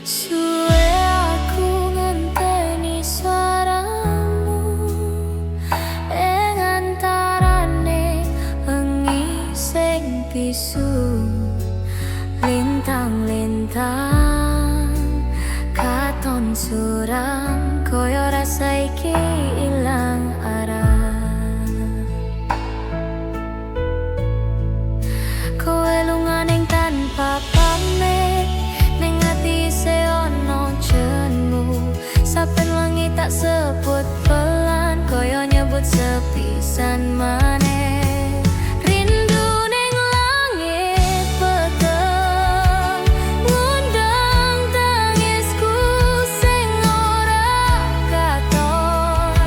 Suwe aku ngenteni suaramu ing antarane wengi sing bisu. Lintang-lintang katon suram koyo rasa iki ilang arah. Kowe lunga ning tanpa pamit, ning ati isih ono jenmu. Saben wengi tak sebut pelan koyo nyebut sepisan maneh. Rindu ning langit peteng ngundang tangisku sing ora katon.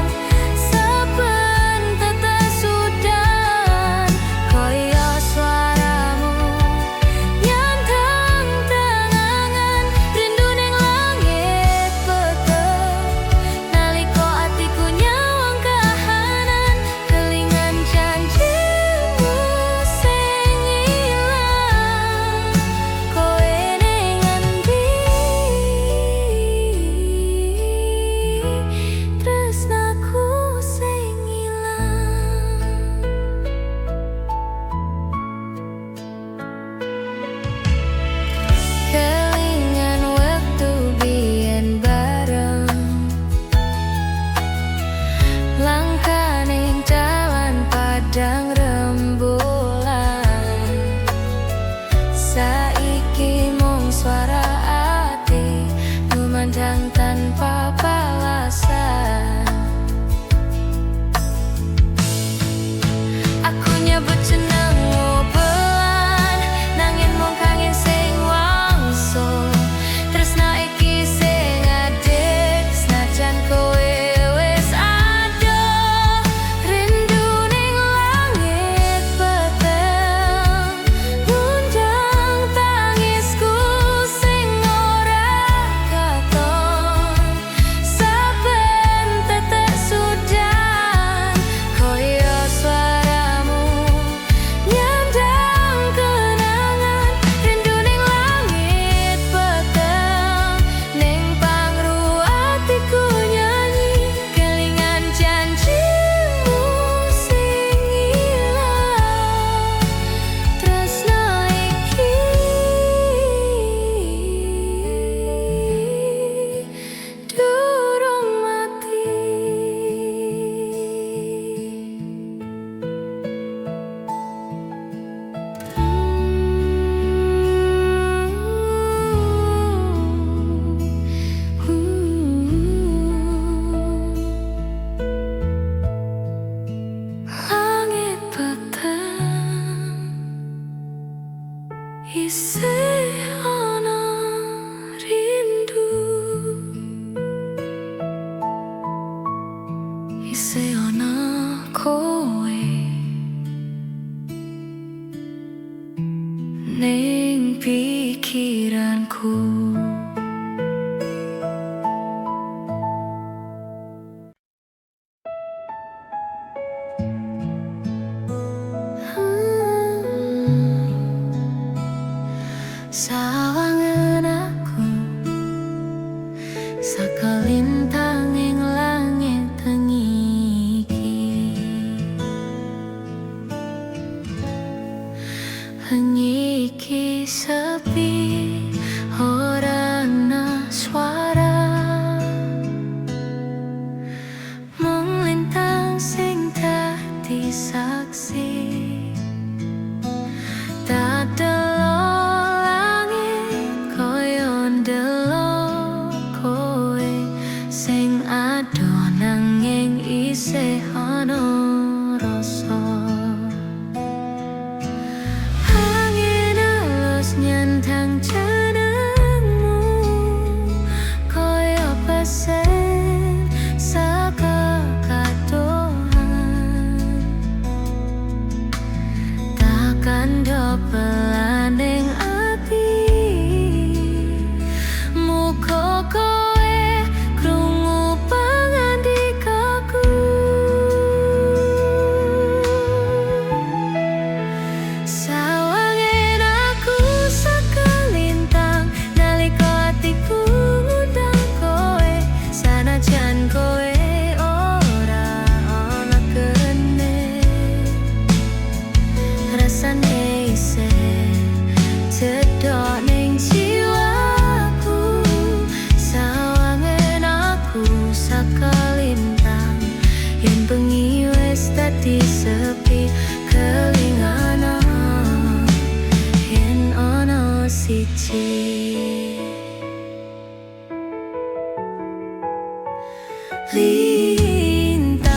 Lintang,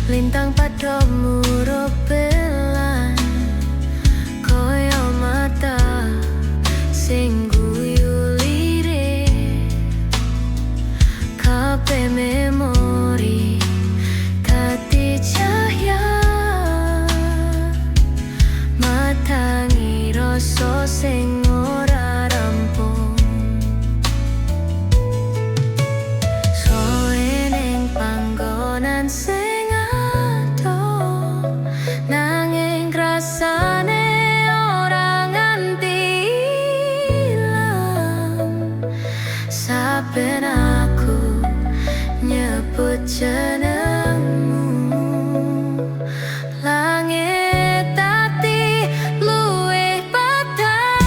lintang padha murupelan koyo mata sing guyu lirik. Kabeh memori dadi cahya matangi rasa sing ora rampung. Soe ning panggonan sing adoh nanging rasane ora nganti ilang. Saben aku nyebut jenengmu, langit dadi luwih padhang.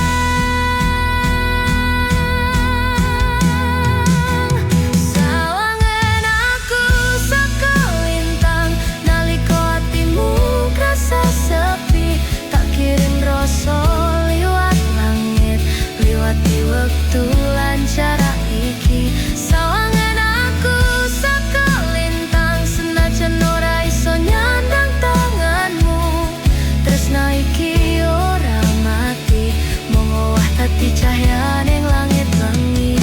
Sawangan aku saka lintang nalika atimu krasa sepi, tak kirim rasa liwat langit, liwati wektu lan jarak iki. Sawangan aku saka lintang senajan ora iso nyandang tanganmu, tresna iki ora mati, mung owah dadi cahya ning langit wengi.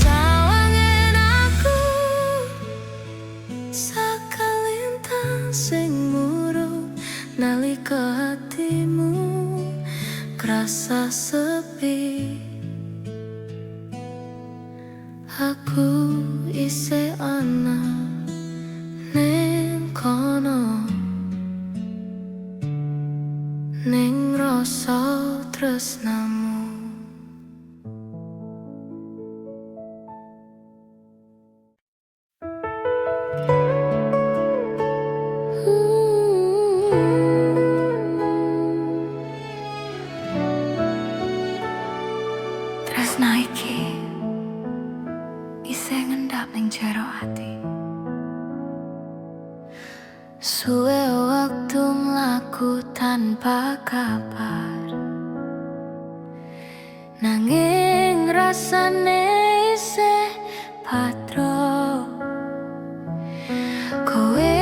Sawangan aku saka lintang sing murub nalika hatimu krasa sepi. Aku isih ana ning kono, ning rasa tresnamu. Tresna iki isih ngendap ning jero ati. Suwe waktu mlaku tanpa kabar, nanging rasane isih padha. Kowe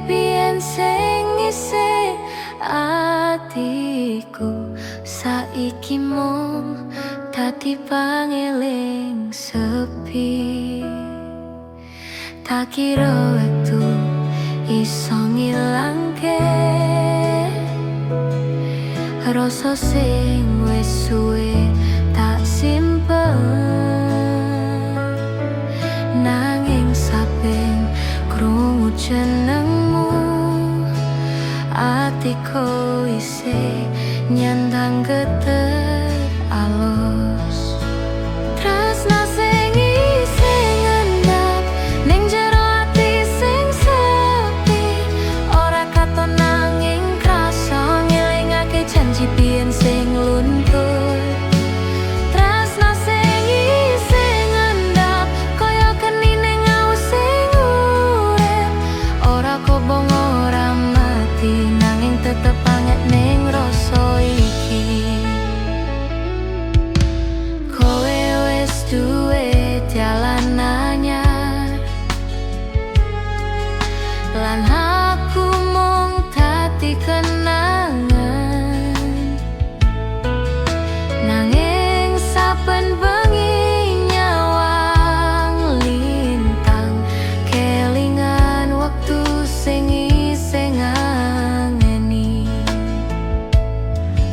biyen sing isih atiku, saiki mung dadi pangeling sepi. Tak kira wektu iso ngilangke rasa sing wis suwe tak simpen, nanging saben krungu jenengmu atiku isih nyandang geter alus. Tresna sing isih ngendap ning jero ati sing sepi, ora katon nanging krasa ngelingake janji biyen sing luntur. Tresna sing isih ngendap kaya geni ning aus sing urip, ora kobong ora mati, nanging tetep anget ning rasa iki. Kowe wis duwe dalan anyar, lan aku mung dadi kenangan. Nanging saben bengi nyawang lintang, kelingan waktu sing isih ngangeni.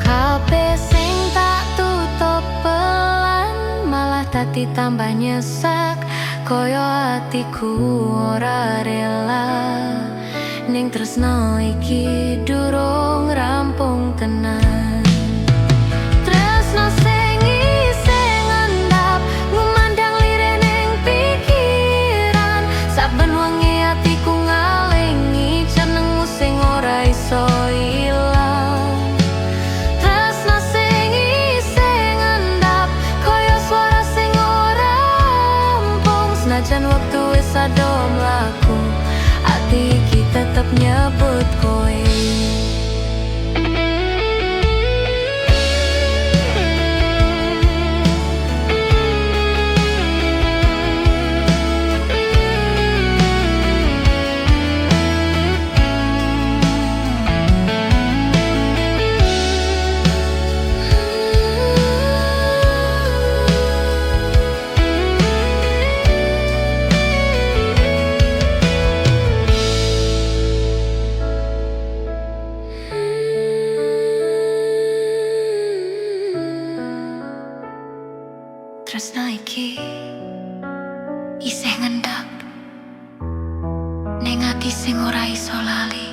Kabeh sing tak tutup pelan malah dadi tambah nyesek, koyo atiku ora rela ning tresna iki durung rampung tenan. Tresna sing isih ngendap ngumandang lirih ning pikiran, saben wengi atiku ngalingi jeneng Senajan waktu wis ado mlaku, ati iki tetep nyebut kowe. Tresna iki isih ngendap ning ati sing ora iso lali.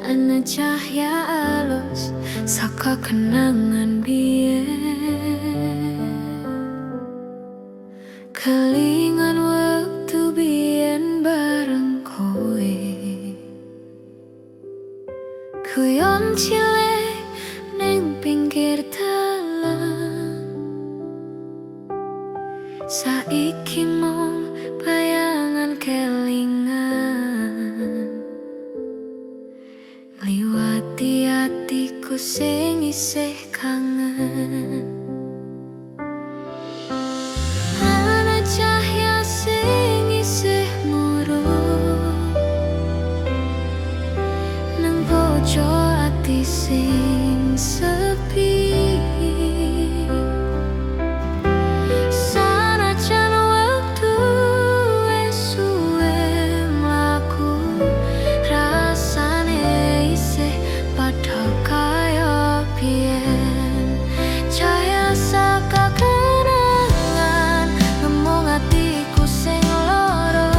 Ana cahya alus saka kenangan biyen, kelingan waktu biyen bareng kowe. Kuyon cilik ning pinggir dalan, saiki mung bayangan kelingan, ngliwati atiku sing isih kangen. Ana cahya sing isih murung nang pojok ati sing sepi. Sanajan waktu wis suwe mlaku, rasane isih padha kaya biyen. Cahya saka kenangan ngomong atiku sing lara,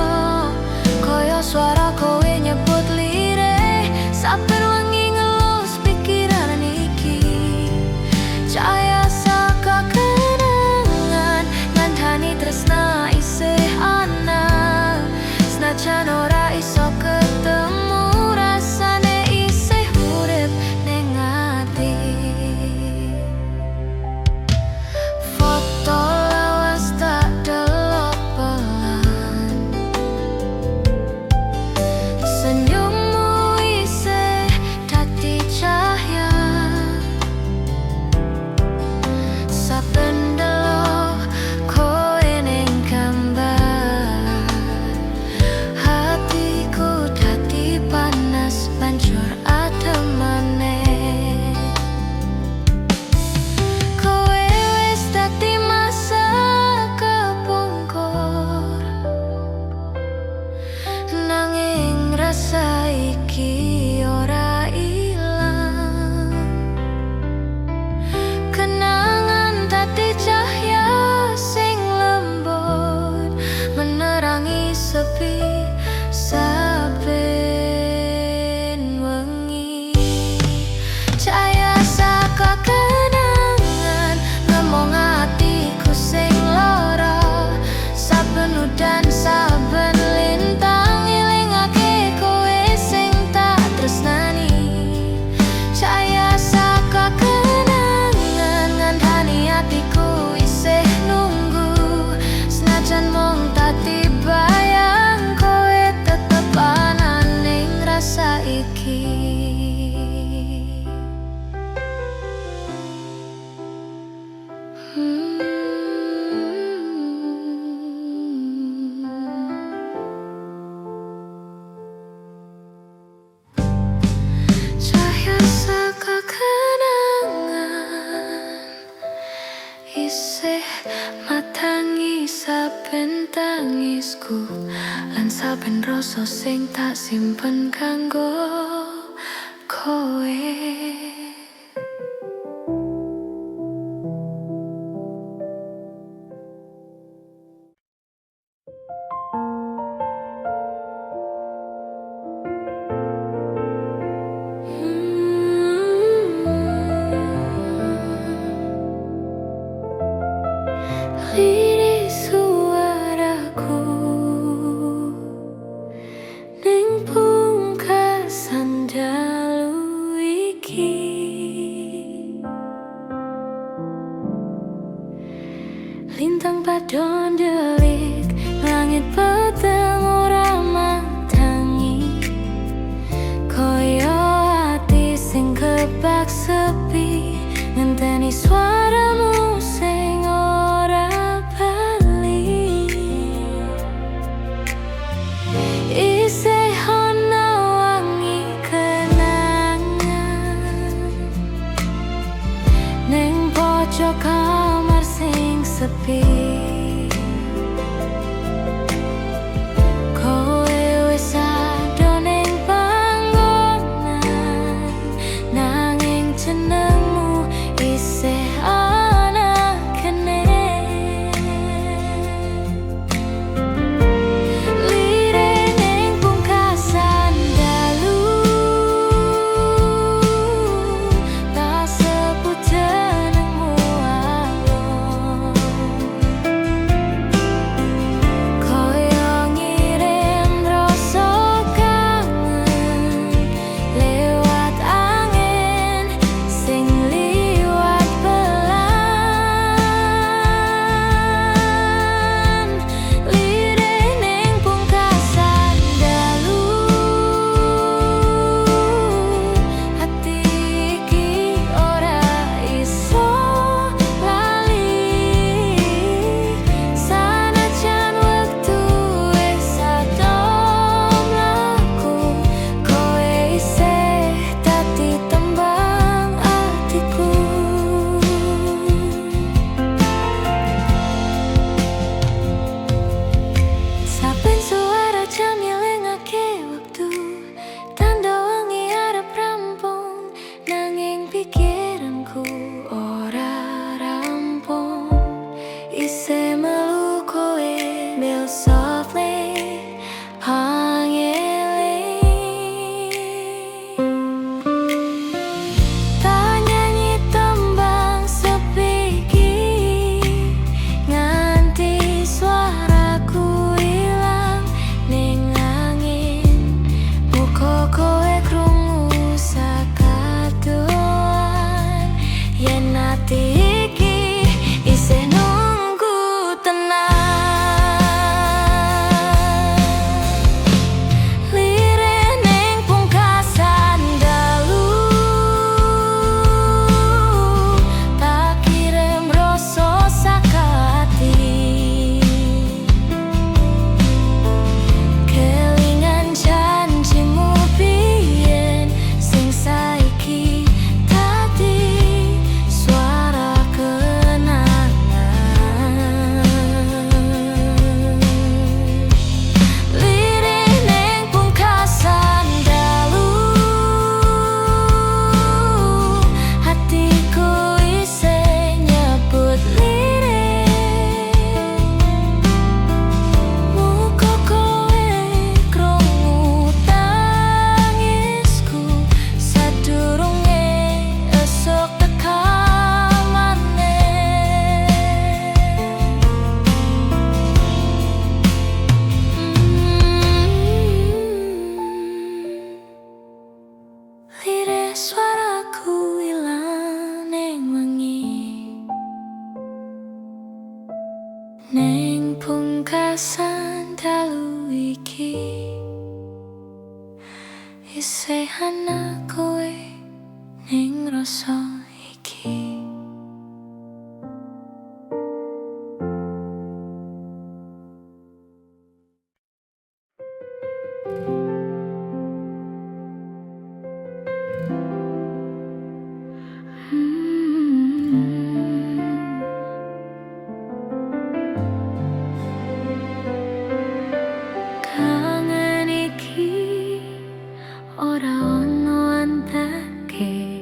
kaya swara kowe nyebut lirih saben wengi ngelus pikiran iki. Cahya saka kenangan ngandhani tresna isih ana, senajan ora iso ketemu, rasane isih urip ning ati. Foto lawas tak delok pelan, senyummu isih dadi cahya. Saben delok kowe ning gambar, hatiku dadi panas banjur adem maneh. Kowe wis dadi masa kepungkur, nanging rasa iki ora ilang. Kenangan dadi cahya sing lembut, menerangi sepi saben wengi. Cahya saka kenangan ngomong atiku sing lara, saben udan saben lintang ngelingake kowe sing tak tresnani. Cahya saka kenangan ngandhani atiku isih nunggu, senajan mung dadi bayang kowe tetep ana ning rasa iki. Cahya saka kenangan isih matangi saben tangisku, lan saben rasa sing tak simpen kanggo kowe. Lirih suaraku ning pungkasan dalu, nyandang rasa iki. Kangen iki ora ono anteke,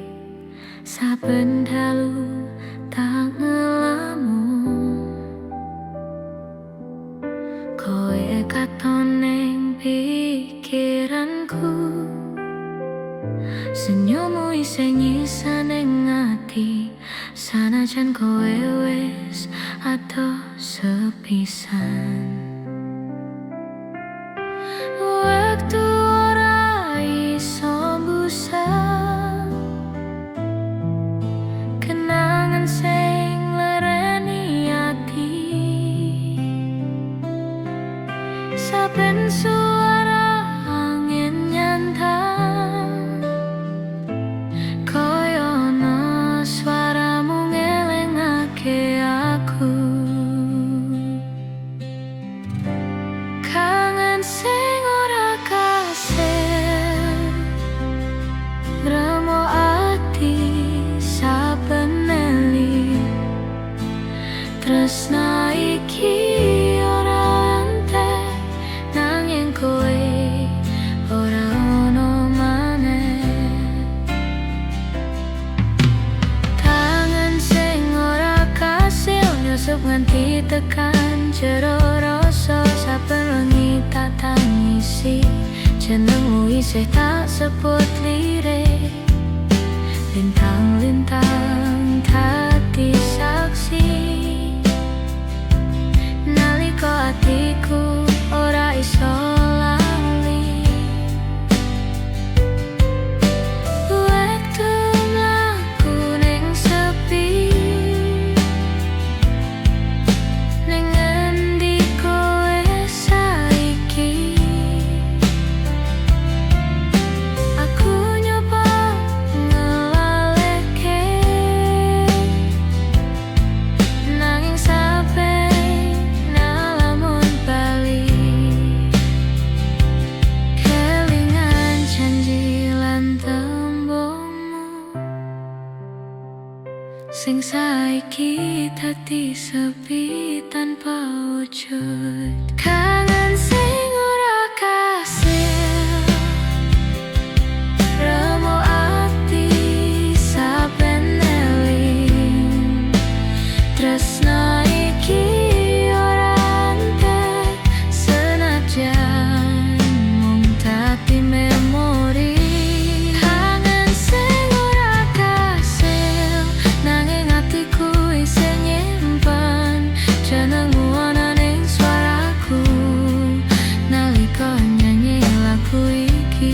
saben dalu tak ngelamun. Koe katon ning pikiranku, senyummu isih nyisa ning ati, sanajan koe wis adoh sepisan. Waktu ora iso mbusang kenangan sing lereni ati, saben suara angin nyantang koyo ono suaramu ngelingake aku. Kangen sing ora kasil ngremo ati saben eling, tresna iki ora entek nanging koe ora ono maneh. Tangan sing ora kasil nyusup nganti tekan jero rasa, saben wengi tak tangisi jenengmu isih tak sebut lirik. Lintang-lintang dadi saksi nalika atiku ora iso lali. Waktu mlaku ning sepi, ning endi kowe saiki? Aku nyoba ngelaleke, nanging sampai nalamun bali. Kelingan janji lan tembungmu sing saiki dadi sepi tanpa wujud. Kangen sing ora kasil remo ati saben eling, tresna iki ora entek senajan mung dadi memori. Kangen sing ora kasil nanging atiku isih nyimpen jenengmu ana ning swaraku nalika nyanyi lagu iki.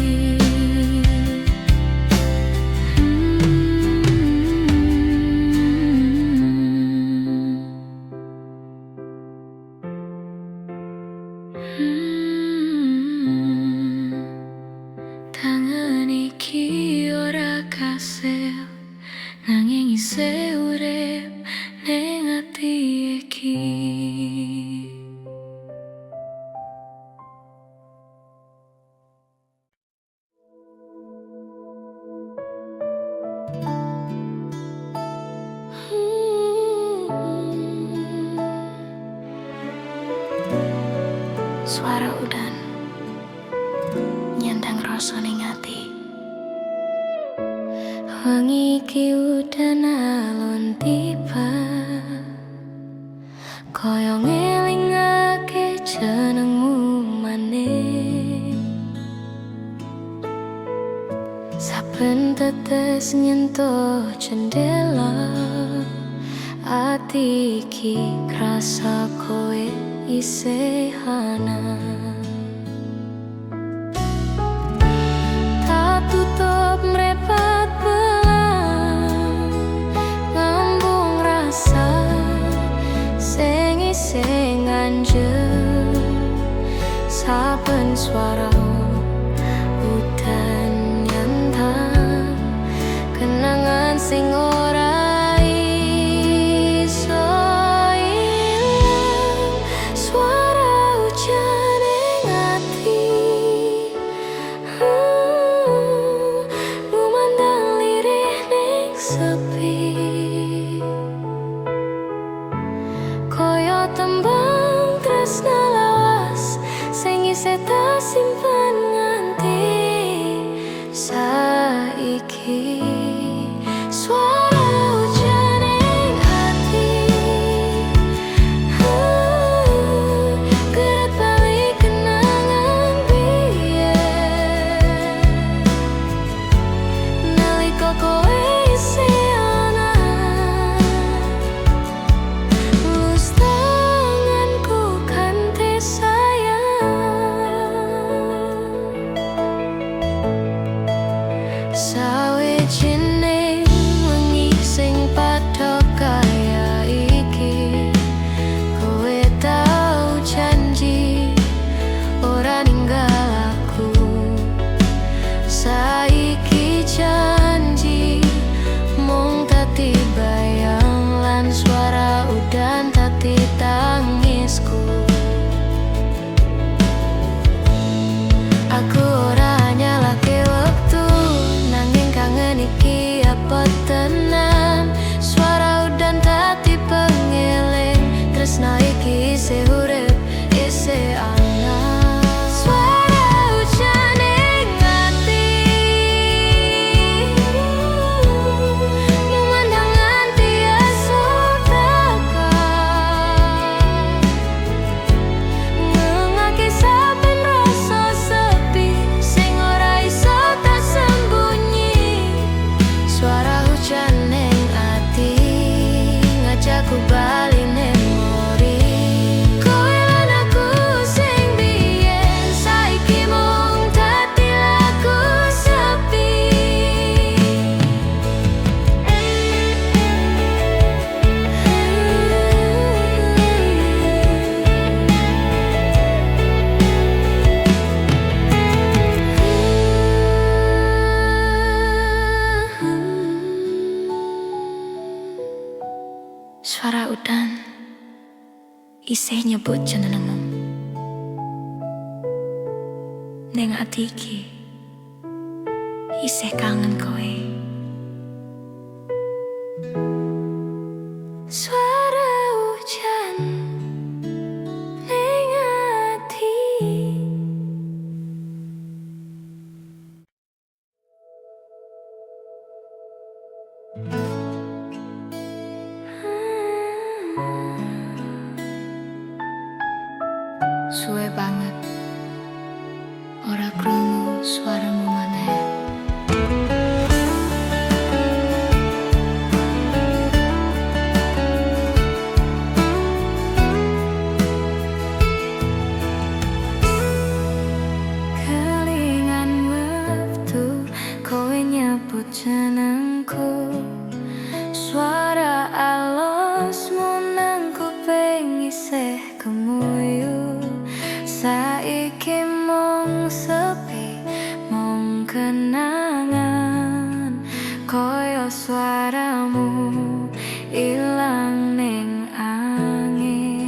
Tangan iki ora kasil nanging isih urip ning ati iki. Suara udan nyandang rasa ning ati. Wengi iki udan alon tiba, koyo ngelingake jenengmu maneh. Saben tetes nyentuh jendela, ati iki krasa kowe isih ana. Tak tutup mrepat belang, ngambung rasa sing isih nganjur. Saben suara udan nyantang kenangan sing ora iso ilang. Suara hujan ing ati, lumandang lirih ning sepi, koyo tembang tresna lawas sing isih tak simpen nganti saiki. Suara hujan ing ati, gerak balik kenangan biyen nalika kowe isih ana. Lus tanganku kanthi sayang, sawijining wengi sing padha kaya iki, kowe tau janji ora ninggal aku. Saiki janji mung dadi bayang lan suara udan dadi tangisku. Aku ora nyalahke wektu, nanging kangen iki apa tenan. Suara udan dadi pengeling, tresna iki isih urip, isih ana. Suara hujan ing ati, memandang nganti esuk tekan, ngengake saben rasa sepi sing ora iso tak sembunyi. Suara hujan ning ati ngajakku bali memori, kowe lan aku sing biyen saiki mung dadi lagu sepi. Suara udan isih nyebut jenengmu ning ati iki, isih kangen kowe. Suara hujan ning ati. Suwe banget ora krungu suaramu maneh. Kelingan wektu kowe nyebut jenengku, suara alusmu nang kuping isih kemuyu. Saiki mung sepi, mung kenangan, koyo suaramu ilang ning angin.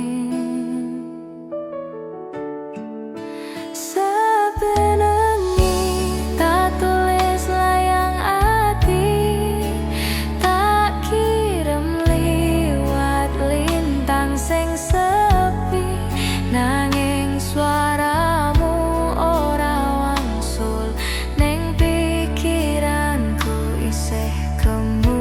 Saben wengi tak tulis layang ati, tak kirim liwat lintang sing sepi, nanging suaramu ora wangsul ning pikiranku isih kemuyu.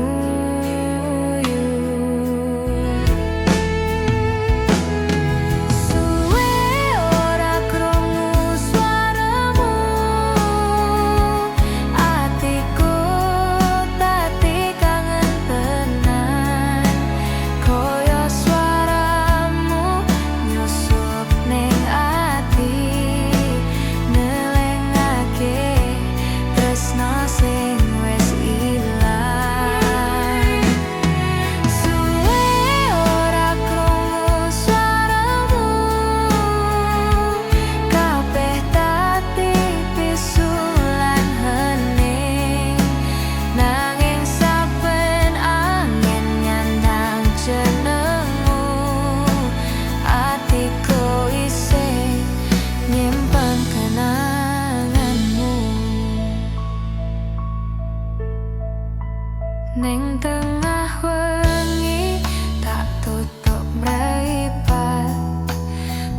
Ning tengah wengi tak tutup mripat,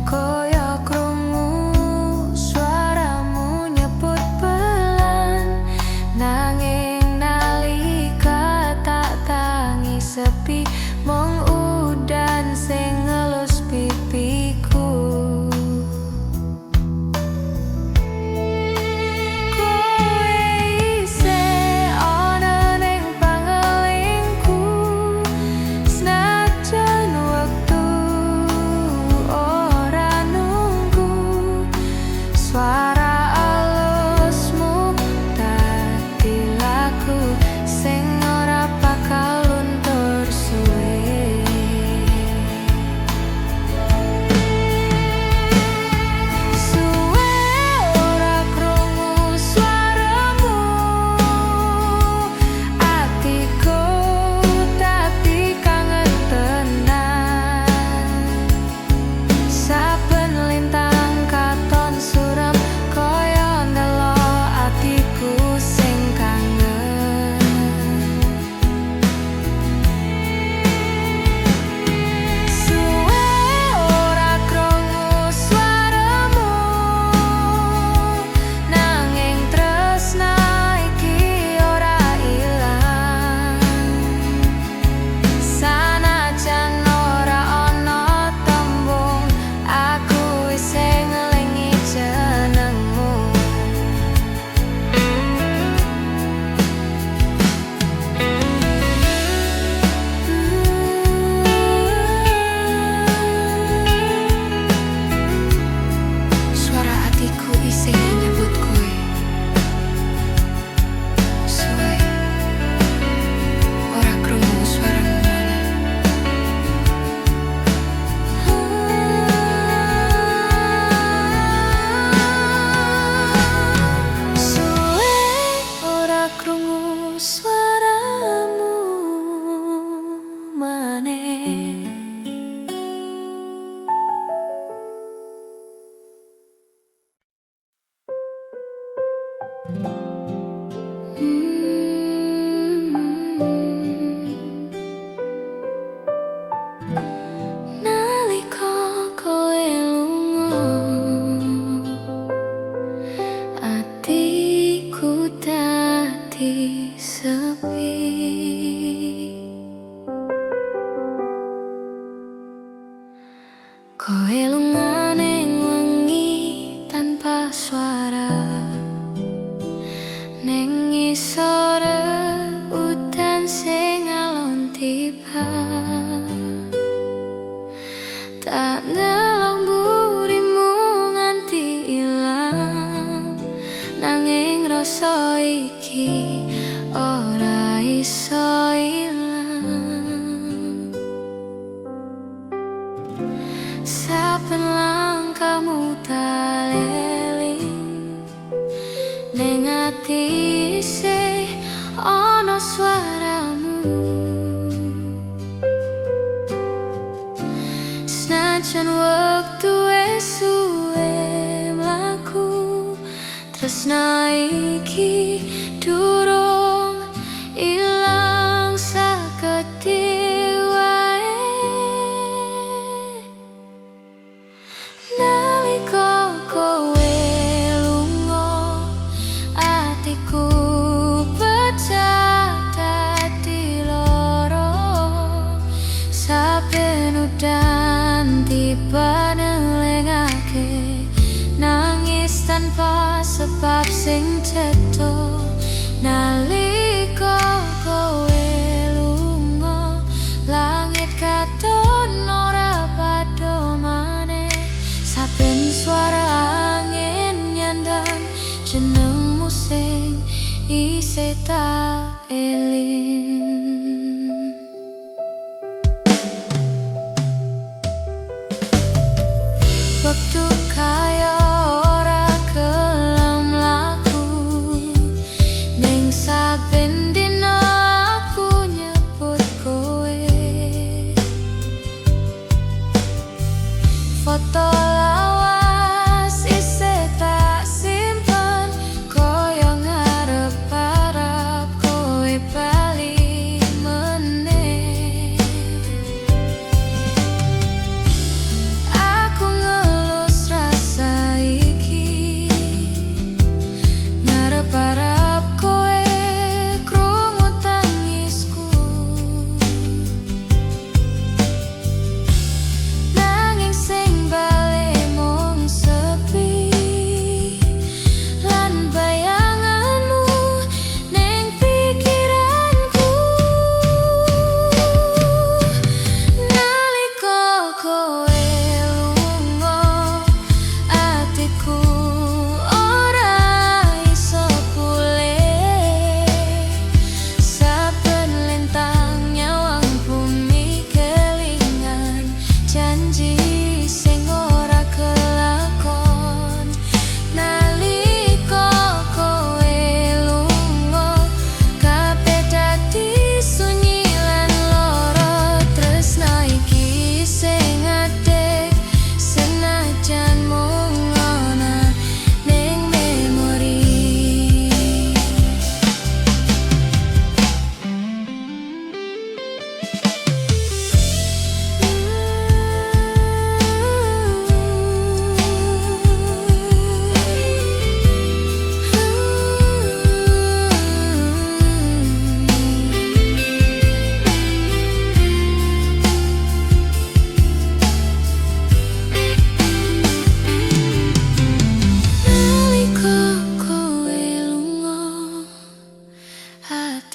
koyo krungu suaramu nyebut pelan. Nanging nalika tak tangi sepi, mung udan sing ngelus pipiku. Nalika kowe lunga, atiku dadi sepi. Kowe lunga ning wengi tanpa suara, ning ngisor udan sing alon tiba. Tak ndelok mburimu nganti ilang, nanging rasa iki ora iso ilang. Saben langkahmu tak eling, ning ati isih ana suaramu. Senajan wektu wis suwe mlaku, tresna iki durung ilang sakedhik wae. Nalika kowe lunga, atiku pecah dadi loro. Saben udan tiba nelingake, nangis tanpa sebab sing cetha. Nalika kowe lunga, langit katon ora padha maneh. Saben suara angin nyandang jenengmu sing isih tak eling. Waktu kaya ora gelem laku, ning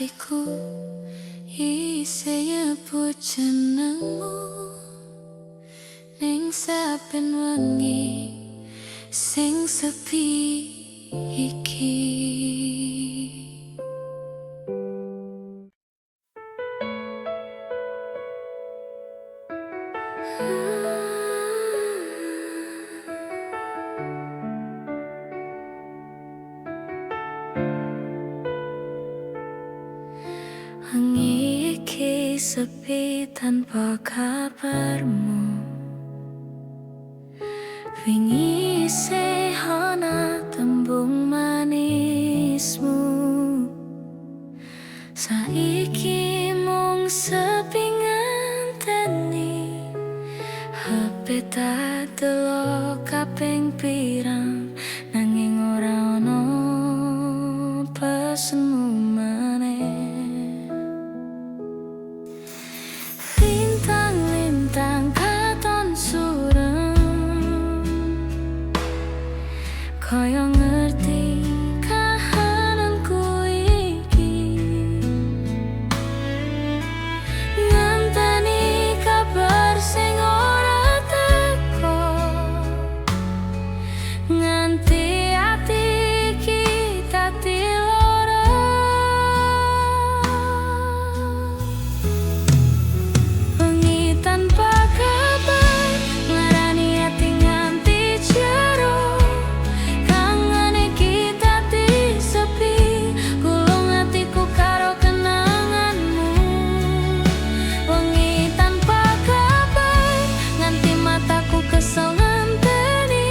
atiku isih nyebut jenengmu ning saben wengi sing sepi iki. Wengi iki sepi tanpa kabarmu. Wingi isih ana tembung manismu. Saiki mung sepi ngenteni HP tak delok kaping pirang, nanging ora ono pesenmu maneh. Lintang-lintang katon surem kaya ngerti kahananku iki, ngenteni kabar sing ora teko, nganti ati iki dadi lara. Wengi tanpa kabar ngarani ati nganti jero, kangen iki dadi sepi, gulung atiku karo kenanganmu. Wengi tanpa kabar nganti mataku kesel ngenteni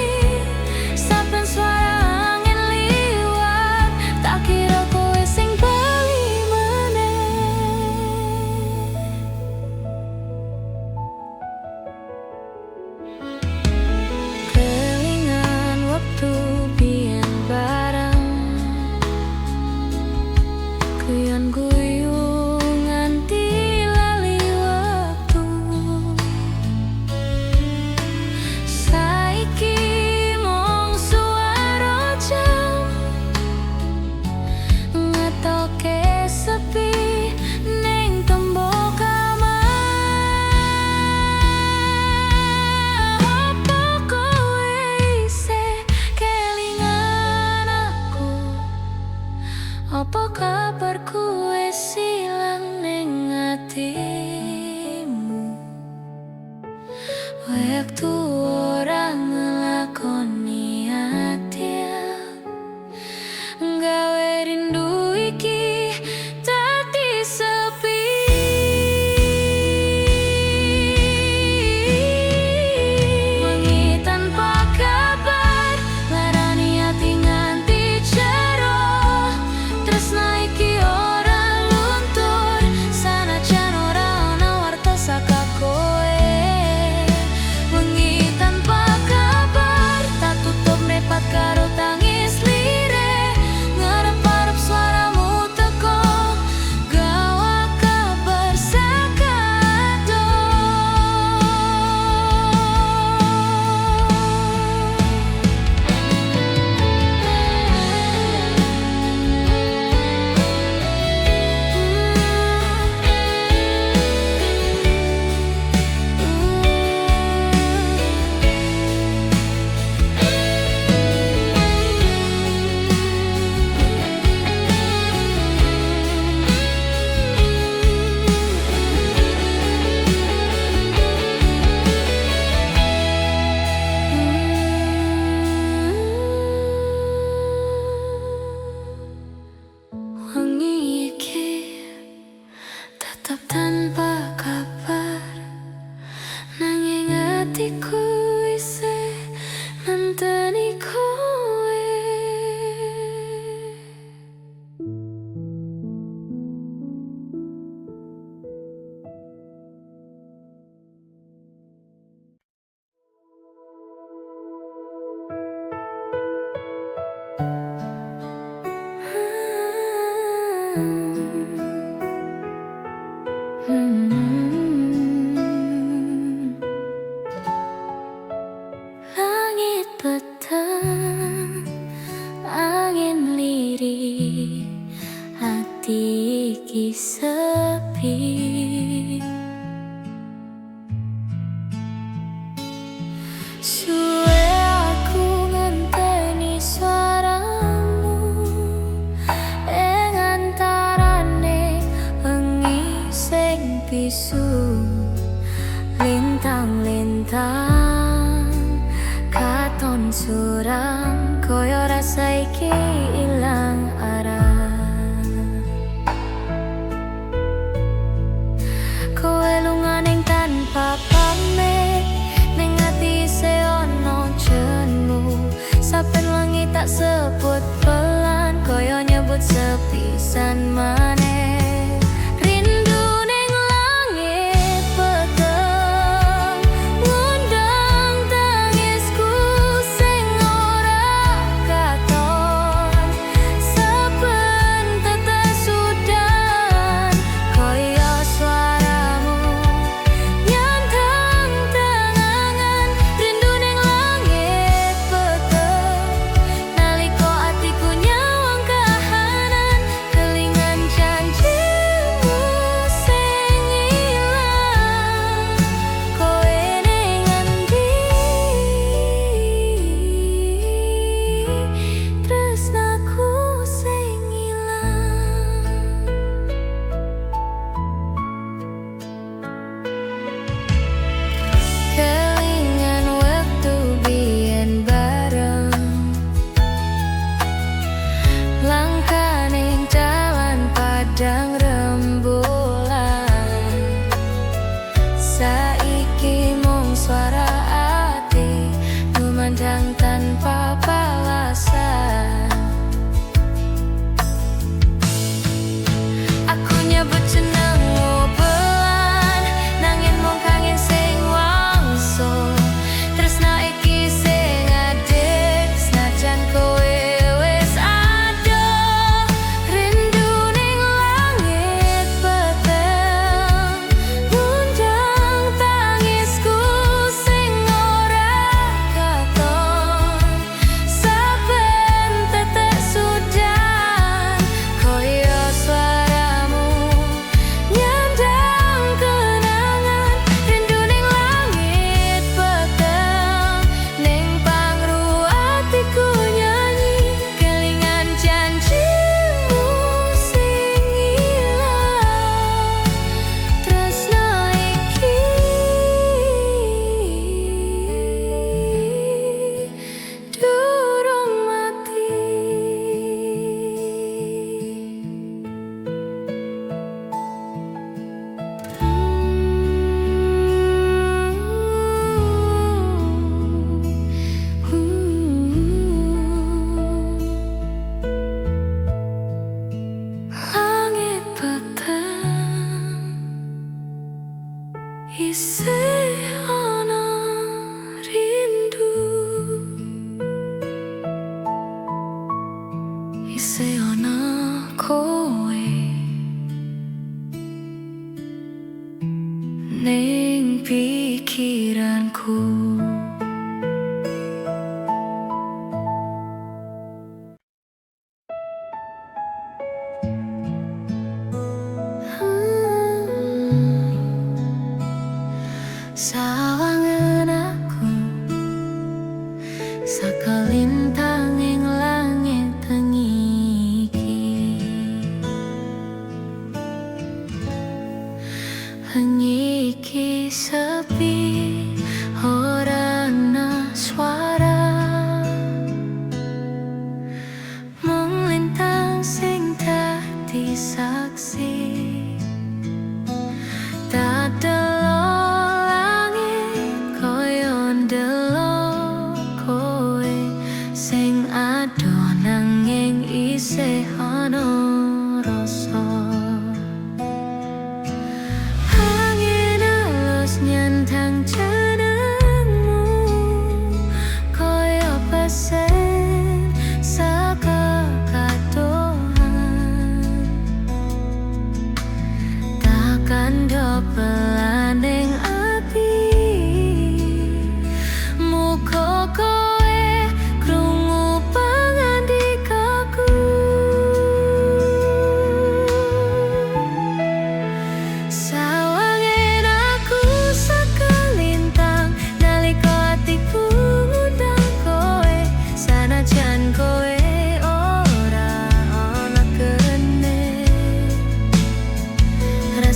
saben suara angin liwat, tak kira kowe sing bali meneh. Kelingan waktu biyen bareng, guyon guyu nganti lali waktu. Saiki mung suara jam ngetoke sepi ning tembok kamar. Apa kowe isih kelingan aku? Apa kabarku wis ilang ning atimu? Wektu ora ngelakoni adil, nggawe rindu iki dadi sepi. Wengi tanpa kabar ngarani ati nganti jero, tresna iki ora luntur sanajan ora ana warta saka kowe. Wengi tanpa kabar tak tutup mripat karo tangis lirih, ngarep-arep suaramu teko, gawa kabar saka ado. Wengi iki tetep tanpa kabar, nanging atiku isih nenteni kowe. Langit petang, angin lirih, hati iki sepi. Suwe aku ngenteni suaramu ing antarane wengi sing bisu. Lintang-lintang katon suram koyo rasa iki ilang arah. Kowe lunga ning tanpa pamit, ning ati isih ono jenmu. Saben wengi tak sebut pelan koyo nyebut sepisan maneh. Saiki mung suara ati memandang tanpa balasan. Aku nyebut jenengmu pelan, nanging mung kangen sing wangsul. Tresna iki sing adik, senajan kowe wis adoh. Rindu ning langit peteng ngundang tangisku sing ora katon. Saben tetek sudan koyo suaramu nyandang kenangan. Rindu ning langit peteng, ning pangru atiku nyanyi kelingan janjimu sing ilang. Tresna iki durung mati. Langit peteng isih ana rindu, isih ana kowe ning pikiranku. Sawangen aku sakelintang ing langit tengi iki. Wengi iki sepi, ora ana swara. Mung lintang sing dadi saksi. Tak delok langit koyo ndelok kowe sing adoh nanging isih ana rasa. Angin alus nyandang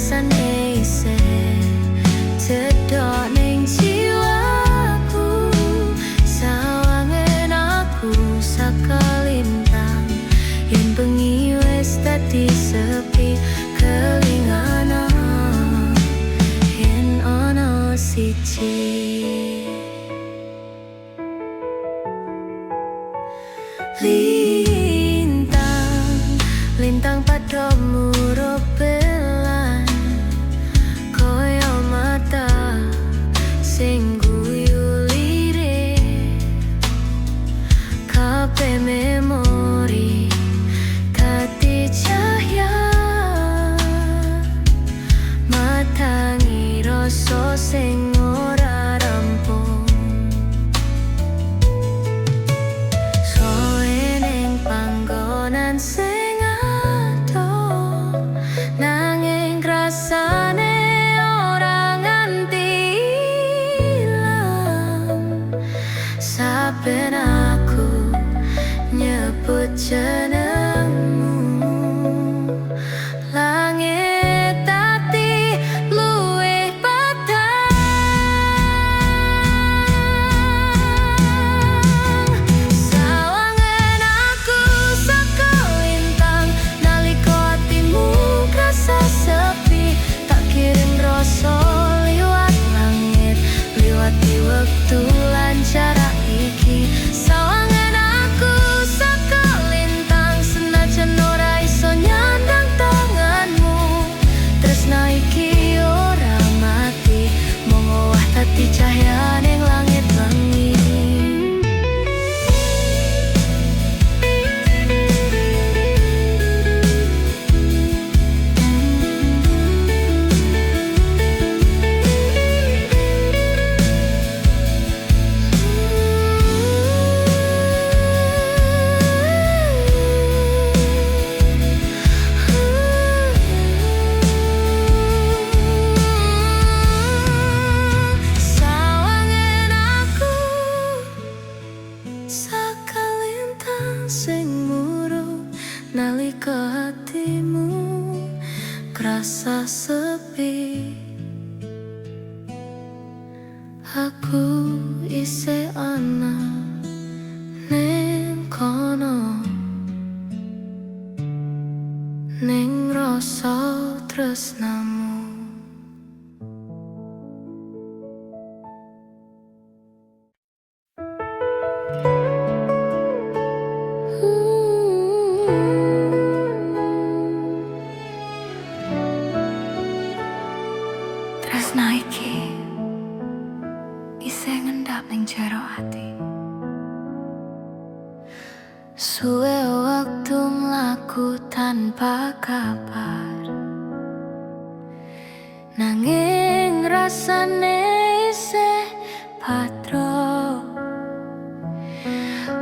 rasane isih cedhak ning jiwaku. Sawangen aku sakalintang, yen bengi wis dadi sepi, kelingan yen ana siji lintang padha murupelan kaya mata sing guyu lirik. Kabeh memori dadi cahya, matangi rasa sing ora rampung. Soe ning panggonan sing adoh, nanging rasane ora nganti ilang. Saben aku nyebut jenengmu, langit dadi luwih padhang. Sawangen aku sakalintang, nalika atimu krasa sepi, tak kirim rasa liwat langit, liwati wektu lan jarak iki. Sawangen aku sakalintang, senajan ora iso nyandang tanganmu, tresna iki ora mati, mung owah dadi cahya ning langit wengi. Sawangen aku sakalintang sing murub, nalika hatimu krasa sepi, aku isih ana ning kono, ning rasa tresnamu. Tresna iki isih ngendap ning jero ati. Suwe waktu mlaku tanpa kabar, nanging rasane isih padha.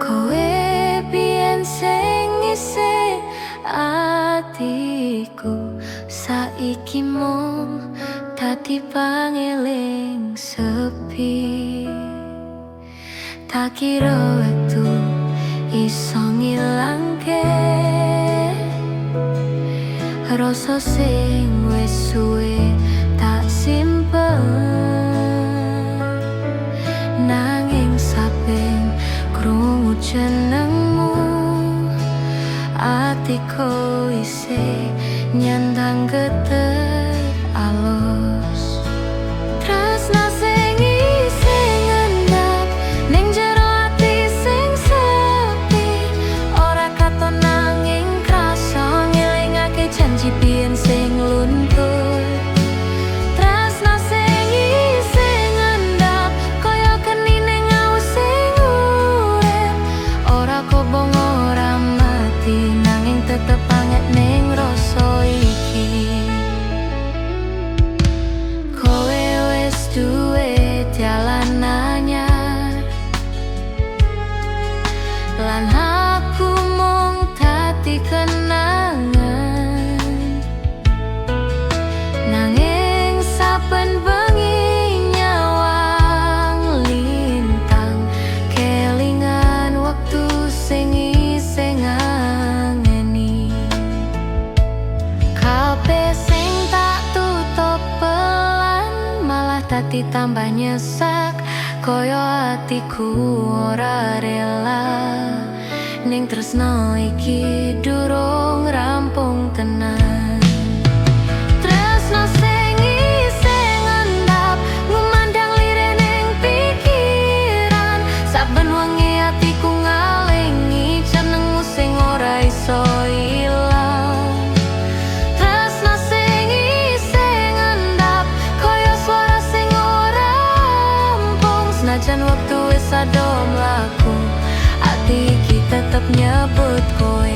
Kowe biyen sing isih atiku, saiki mung dadi pangeling sepi. Tak kira wektu iso ngilangke rasa sing wis suwe tak simpen, nanging saben krungu jenengmu, atiku isih nyandang geter alus. Tresna sing isih ngendap ning jero ati sing sepi, ora katon nanging krasa ngelingake janji biyen sing luntur. Tresna sing isih ngendap kaya geni ning aus sing urip, ora kobong ora mati, nanging tetep anget ning rasa iki. tati tambah nyesak, koyo atiku ora rela. Ning tresno iki durung rampung tenan. Tresno sing isih ngendap, ngumandang lirih ning pikiran. Saben wengi atiku ngalengi jenengmu sing ora iso ilang. Tresno sing isih ngendap, koyo swara sing ora rampung. Senajan wektu wis ado mlaku, ati iki tetep nyebut kowe.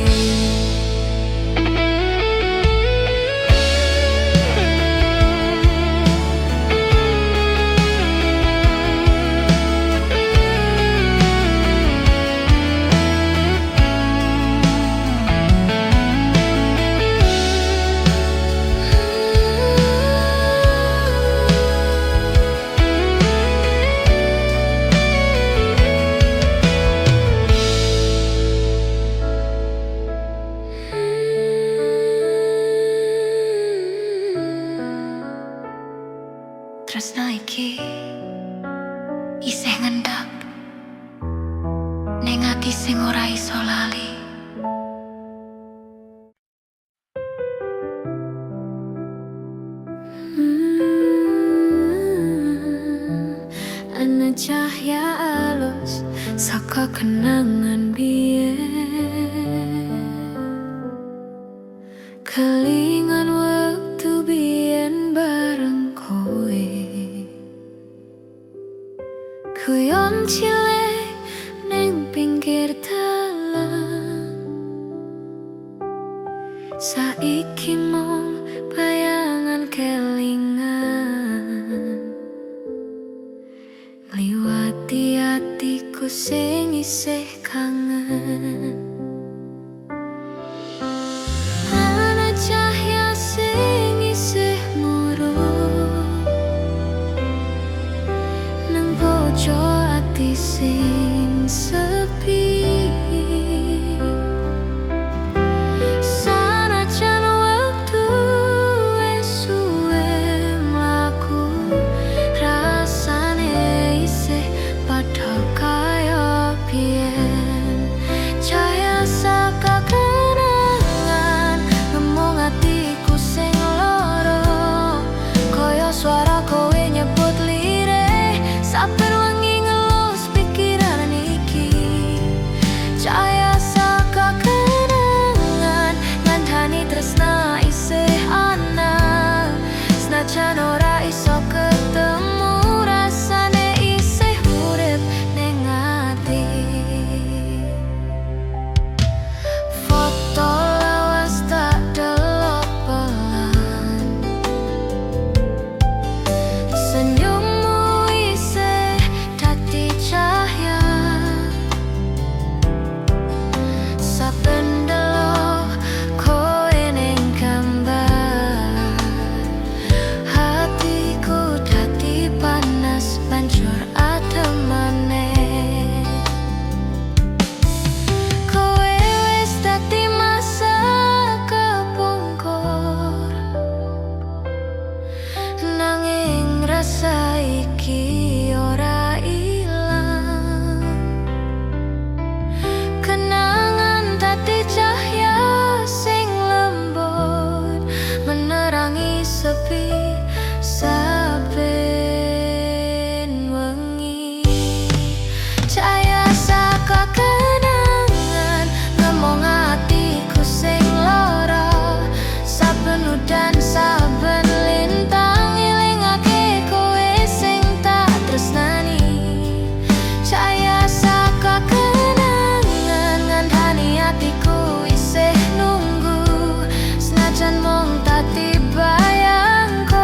Tresno iki isih ngendap ning ati sing ora iso lali. Ana cahya alus saka kenangan biyen, kelingan waktu biyen bareng kowe. Kuyon cilik ning pinggir dalan, saiki mung bayangan kelingan. Ngliwati atiku sing isih kangen. Ana cahya sing isih murub nang pojo ati sing sepi. Sanajan wektu wis suwe mlaku, rasane isih padha kaya biyen. Cahya saka kenangan ngomong atiku sing lara, koyo swara kowe nyebut lirih. Saben wengi ngelus pikiran iki, cahaya saka kenangan ngandhani tresna isih ana. Senajan ora iso ketemu, rasane isih urip ning ati. Foto lawas tak delok pelan, senyummu isih dadi cahya. Saben delok kowe ning gambar, hatiku dadi panas banjur adem maneh. Kowe wis dadi masa kepungkur, nanging rasa iki ora ilang. Kenangan dadi cahya sing lembut, menerangi sepi saben wengi. Cahya saka kenangan ngomong atiku sing lara. Saben udan saben lintang ngelingake kowe sing tak tresnani. Cahya saka kenangan ngandhani atiku isih nunggu, senajan mung dadi bayang kowe.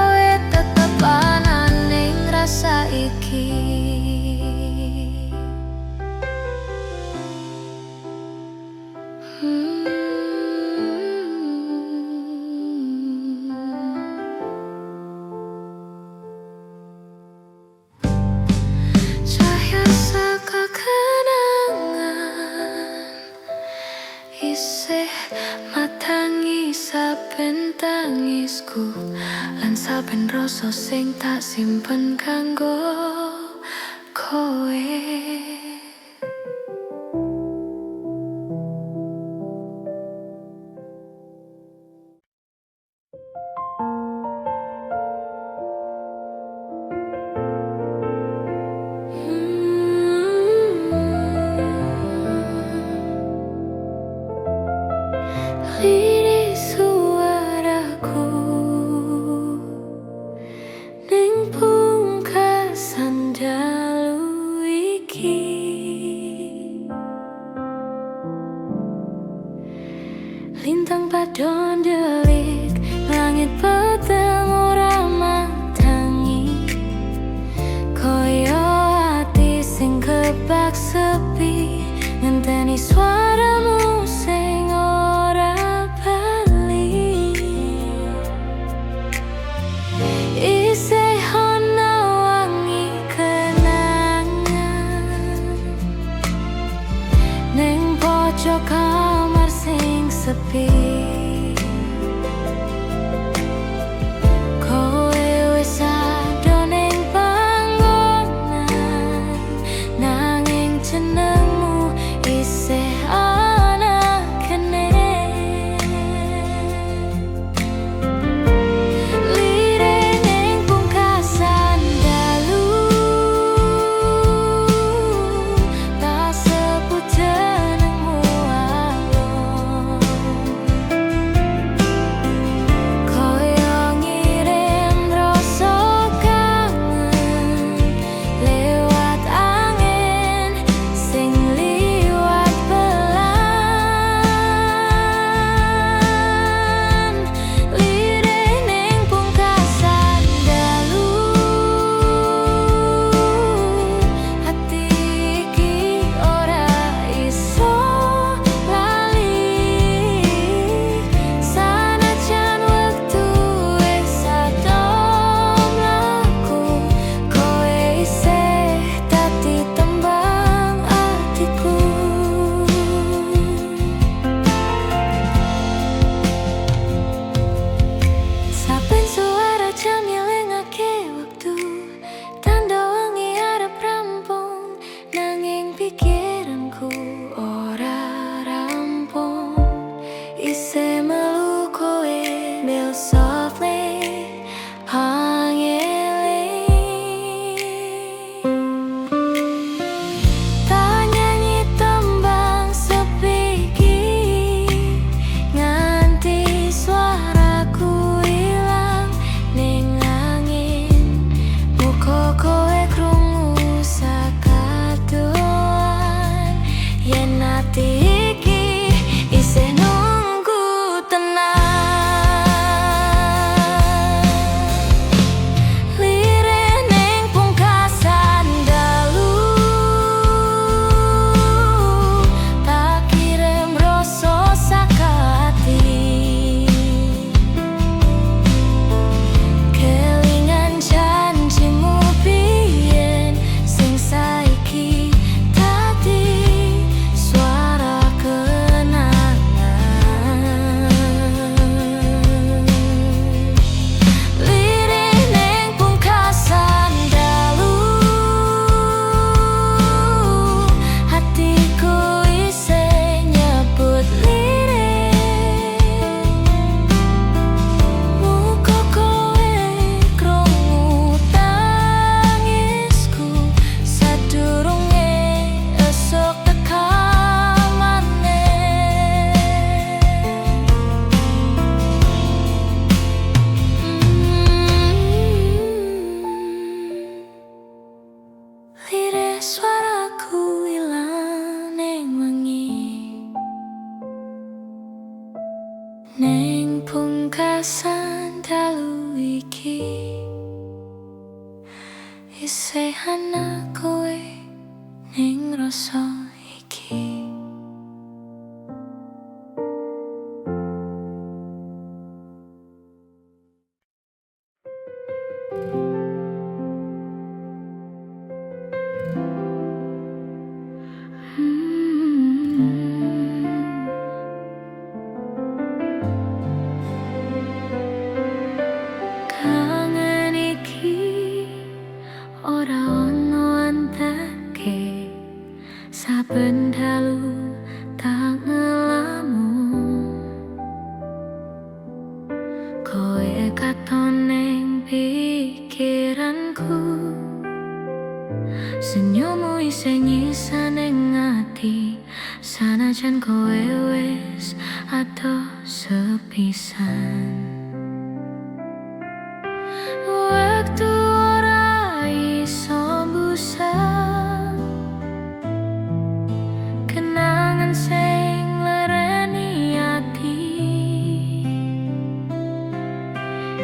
lan saben rasa sing tak simpen kanggo kowe. Lirih suaraku ning pungkasan dalu iki, lintang padha ndelik, langit peteng ora matangi, koyo ati sing kebak sepi, ngenteni suaramu sing ora bali. Isih ana wangi kenangan ning pojok kamar sing sepi. Kowe wis ado ning panggonan, nanging jenengmu isih ana kene. Lirih ning pungkasan dalu, tak sebut jenengmu alon, koyo ngirim rasa kangen lewat angin sing liwat pelan. Lirih ning pungkasan dalu, hati iki ora iso lali, sanajan wektu wis ado mlaku, kowe isih dadi tembang atiku. Saben suara jam nyelengake wektu, tanda wengi arep rampung, nanging pikiranku ora rampung. Isih melu kowe mil softly pangeling, tak nyanyi tembang sepi iki, nganti suaraku ilang ning angin. Muga kowe krungu sakadoan, yen ati iki isih nunggu tenang. Lirih ning pungkasan dalu, tak kirim rasa saka ati, kelingan janjimu biyen sing saiki dadi suara kenangan. Lirih ning pungkasan dalu, hatiku isih nyebut lirih. Muga kowe krungu tangisku sadurunge esuk tekan maneh. Lirih suaraku ilang ning wengi, ning pungkasan dalu iki, isih ana kowe ning rasa iki. pikiranku, senyummu isih nyisa ning ati, sanajan kowe wis adoh sepisan. Waktu ora iso mbusak kenangan sing lereni ati,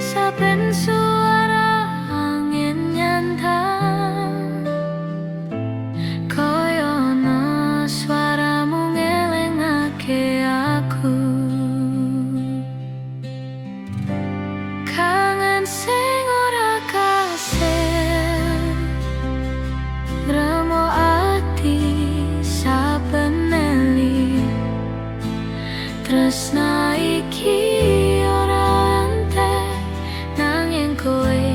saben suara angin nyantang koyo ana suaramu ngelingake aku. Kangen sing ora kasil ngremo ati saben eling, tresna iki ora entek nanging kowe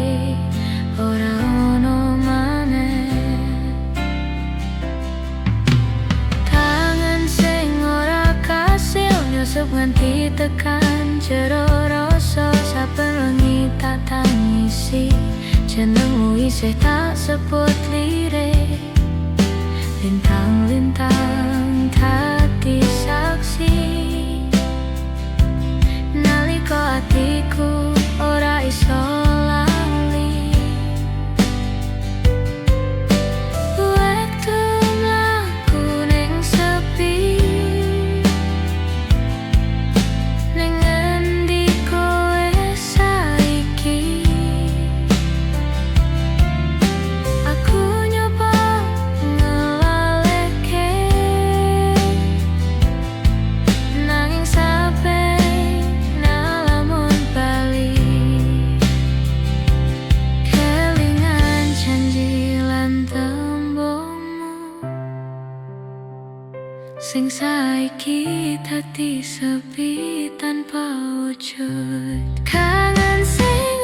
ora ono maneh. Tangan sing ora kasil nyusup nganti tekan jero rasa, saben wengi tak tangisi jenengmu isih tak sebut lirik, lintang-lintang dadi saksi nalika atiku ora iso lali. Wektu mlaku ning sepi, ning endi kowe saiki? Aku nyoba ngelaleke nanging sampai nalamun bali, kelingan janji lan tembungmu sing saiki dadi sepi tanpa wujud. Kangen sing